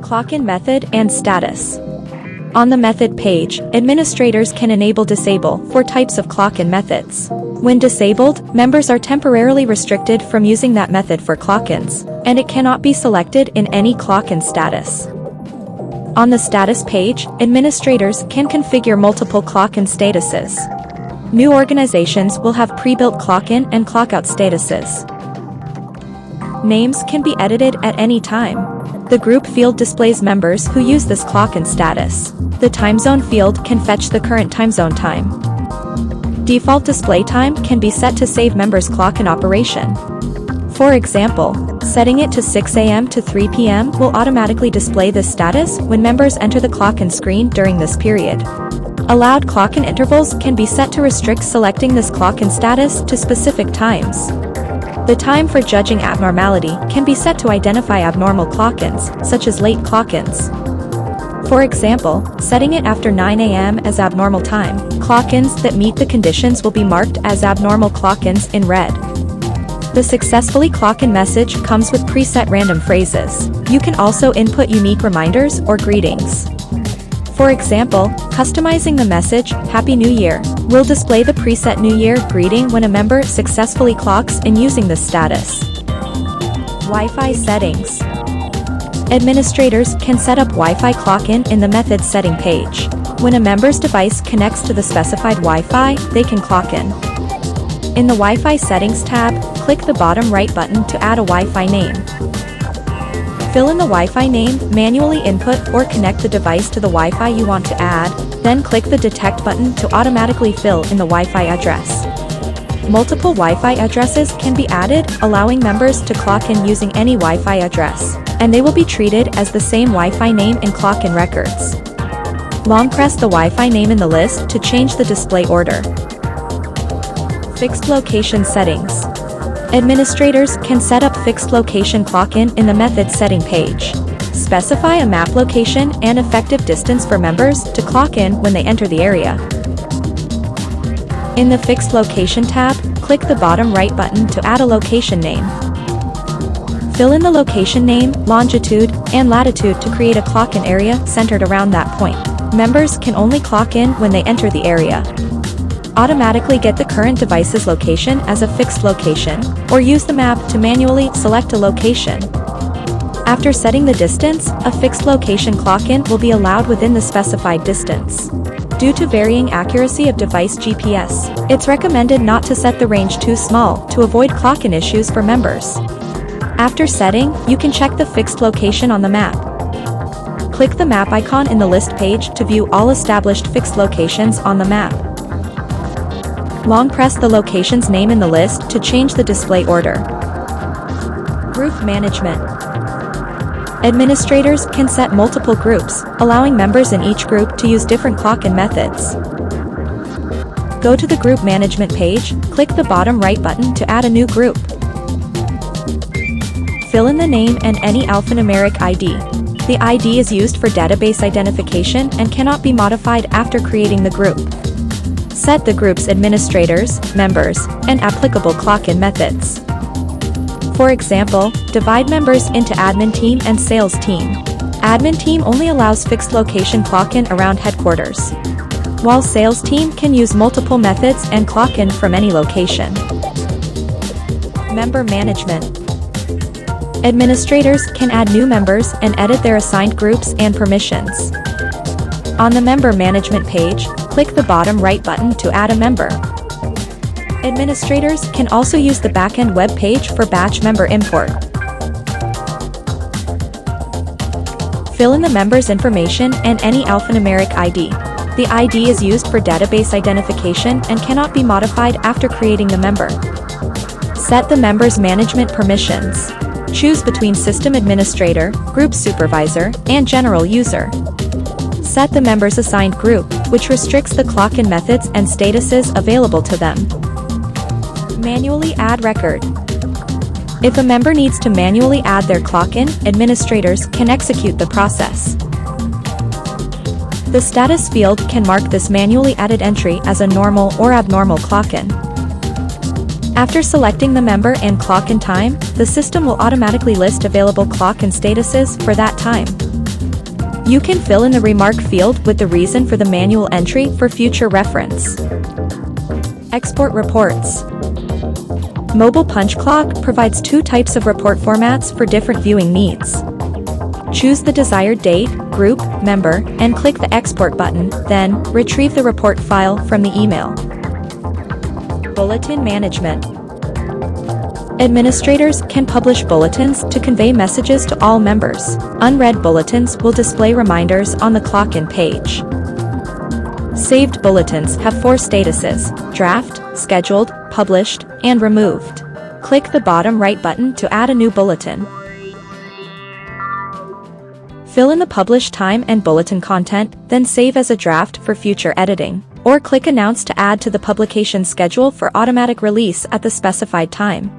Clock-in method and status. On the method page, administrators can enable/disable 4 types of clock-in methods. When disabled, members are temporarily restricted from using that method for clock-ins, and it cannot be selected in any clock-in status. On the status page, administrators can configure multiple clock-in statuses. New organizations will have pre-built clock-in and clock-out statuses. Names can be edited at any time. The group field displays members who use this clock-in status. The time zone field can fetch the current time zone time. Default display time can be set to save members' clock-in operation. For example, setting it to 6 a.m. to 3 p.m. will automatically display this status when members enter the clock-in screen during this period. Allowed clock-in intervals can be set to restrict selecting this clock-in status to specific times. The time for judging abnormality can be set to identify abnormal clock-ins, such as late clock-ins. For example, setting it after 9 a.m. as abnormal time, clock-ins that meet the conditions will be marked as abnormal clock-ins in red. The successfully clock-in message comes with preset random phrases. You can also input unique reminders or greetings. For example, customizing the message, Happy New Year, will display the preset New Year greeting when a member successfully clocks in using this status. Wi-Fi settings. Administrators can set up Wi-Fi clock-in in the Methods setting page. When a member's device connects to the specified Wi-Fi, they can clock in. In the Wi-Fi settings tab, click the bottom right button to add a Wi-Fi name. Fill in the Wi-Fi name, manually input or connect the device to the Wi-Fi you want to add, then click the Detect button to automatically fill in the Wi-Fi address. Multiple Wi-Fi addresses can be added, allowing members to clock in using any Wi-Fi address, and they will be treated as the same Wi-Fi name in clock-in records. Long press the Wi-Fi name in the list to change the display order. Fixed location settings. Administrators can set up fixed location clock-in in the Methods setting page. Specify a map location and effective distance for members to clock in when they enter the area. In the Fixed Location tab, click the bottom right button to add a location name. Fill in the location name, longitude, and latitude to create a clock-in area centered around that point. Members can only clock in when they enter the area. Automatically get the current device's location as a fixed location, or use the map to manually select a location. After setting the distance, a fixed location clock-in will be allowed within the specified distance. Due to varying accuracy of device GPS, it's recommended not to set the range too small to avoid clock-in issues for members. After setting, you can check the fixed location on the map. Click the map icon in the list page to view all established fixed locations on the map. Long press the location's name in the list to change the display order. Group management. Administrators can set multiple groups, allowing members in each group to use different clock-in methods. Go to the Group Management page, click the bottom right button to add a new group. Fill in the name and any alphanumeric ID. The ID is used for database identification and cannot be modified after creating the group. Set the group's administrators, members, and applicable clock-in methods. For example, divide members into admin team and sales team. Admin team only allows fixed location clock-in around headquarters, while sales team can use multiple methods and clock-in from any location. Member management. Administrators can add new members and edit their assigned groups and permissions. On the Member Management page, click the bottom right button to add a member. Administrators can also use the backend web page for batch member import. Fill in the member's information and any alphanumeric ID. The ID is used for database identification and cannot be modified after creating the member. Set the member's management permissions. Choose between System Administrator, Group Supervisor, and General User. Set the member's assigned group, which restricts the clock-in methods and statuses available to them. Manually add record. If a member needs to manually add their clock-in, administrators can execute the process. The status field can mark this manually added entry as a normal or abnormal clock-in. After selecting the member and clock and time, the system will automatically list available clock and statuses for that time. You can fill in the remark field with the reason for the manual entry for future reference. Export reports. Mobile Punch Clock provides two types of report formats for different viewing needs. Choose the desired date, group, member, and click the Export button, then retrieve the report file from the email. Bulletin management. Administrators can publish bulletins to convey messages to all members. Unread bulletins will display reminders on the clock-in page. Saved bulletins have 4 statuses: draft, scheduled, published, and removed. Click the bottom right button to add a new bulletin. Fill in the published time and bulletin content, then save as a draft for future editing, or click Announce to add to the publication schedule for automatic release at the specified time.